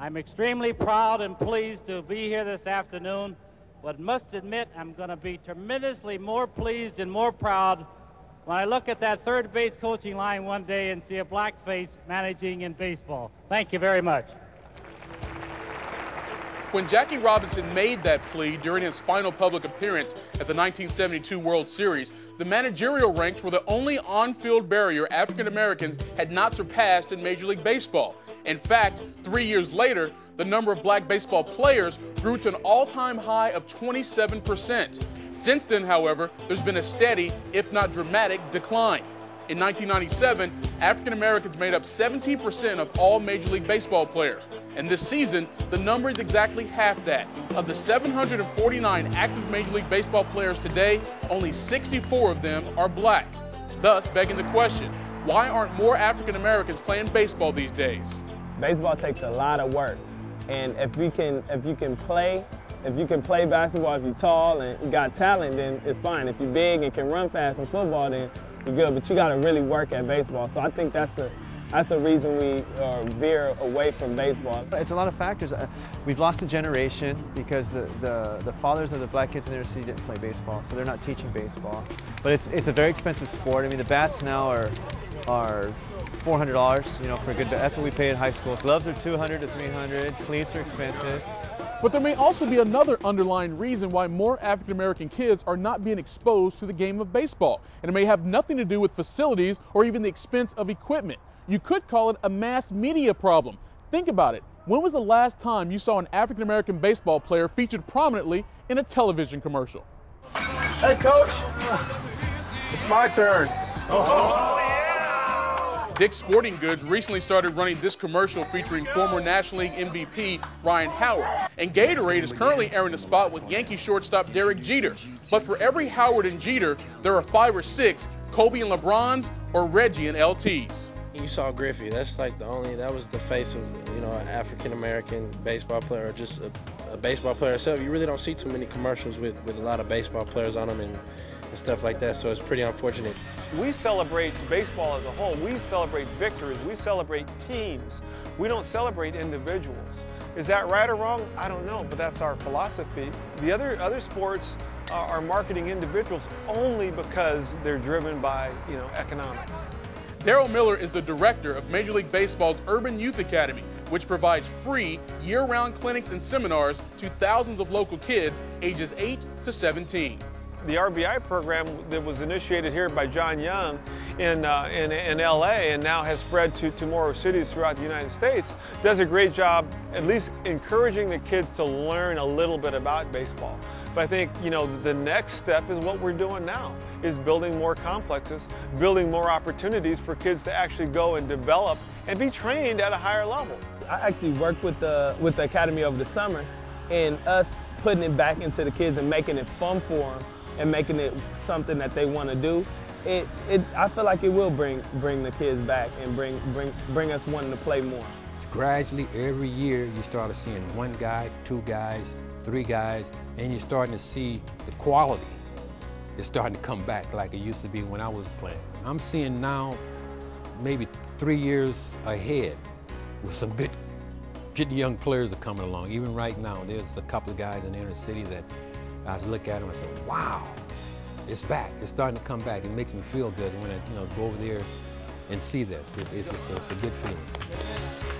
I'm extremely proud and pleased to be here this afternoon, but must admit I'm going to be tremendously more pleased and more proud when I look at that third base coaching line one day and see a black face managing in baseball. Thank you very much. When Jackie Robinson made that plea during his final public appearance at the 1972 World Series, the managerial ranks were the only on-field barrier African Americans had not surpassed in Major League Baseball. In fact, 3 years later, the number of black baseball players grew to an all-time high of 27%. Since then, however, there's been a steady, if not dramatic, decline. In 1997, African Americans made up 17% of all Major League Baseball players. And this season, the number is exactly half that. Of the 749 active Major League Baseball players today, only 64 of them are black. Thus, begging the question, why aren't more African Americans playing baseball these days? Baseball takes a lot of work. And if you can play basketball, if you're tall and you got talent, then it's fine. If you're big and can run fast in football, then you're good. But you got to really work at baseball. So I think that's the reason we veer away from baseball. It's a lot of factors. We've lost a generation because the fathers of the black kids in the inner city didn't play baseball, so they're not teaching baseball. But it's a very expensive sport. I mean, the bats now are $400, you know, for a good bat. That's what we pay in high school. Gloves are $200 to $300. Cleats are expensive. But there may also be another underlying reason why more African American kids are not being exposed to the game of baseball. And it may have nothing to do with facilities or even the expense of equipment. You could call it a mass media problem. Think about it. When was the last time you saw an African American baseball player featured prominently in a television commercial? Hey, Coach. It's my turn. Dick's Sporting Goods recently started running this commercial featuring former National League MVP Ryan Howard. And Gatorade is currently airing a spot with Yankee shortstop Derek Jeter. But for every Howard and Jeter, there are 5 or 6 Kobe and LeBrons or Reggie and LTs. You saw Griffey. That's like that was the face of, you know, an African-American baseball player or just a baseball player itself. You really don't see too many commercials with a lot of baseball players on them and stuff like that, so it's pretty unfortunate. We celebrate baseball as a whole. We celebrate victories. We celebrate teams. We don't celebrate individuals. Is that right or wrong? I don't know, but that's our philosophy. The other sports are marketing individuals only because they're driven by, you know, economics. Darryl Miller is the director of Major League Baseball's Urban Youth Academy, which provides free year-round clinics and seminars to thousands of local kids ages 8 to 17. The RBI program that was initiated here by John Young in LA and now has spread to more cities throughout the United States does a great job at least encouraging the kids to learn a little bit about baseball. But I think, you know, the next step is what we're doing now, is building more complexes, building more opportunities for kids to actually go and develop and be trained at a higher level. I actually worked with the Academy over the summer, and us putting it back into the kids and making it fun for them and making it something that they want to do, I feel like it will bring the kids back and bring us wanting to play more. Gradually, every year, you start seeing 1 guy, 2 guys, 3 guys, and you're starting to see the quality is starting to come back like it used to be when I was playing. I'm seeing now maybe 3 years ahead with some good young players are coming along. Even right now, there's a couple of guys in the inner city that I look at them and say, wow, it's back. It's starting to come back. It makes me feel good when I go over there and see that. It's a good feeling.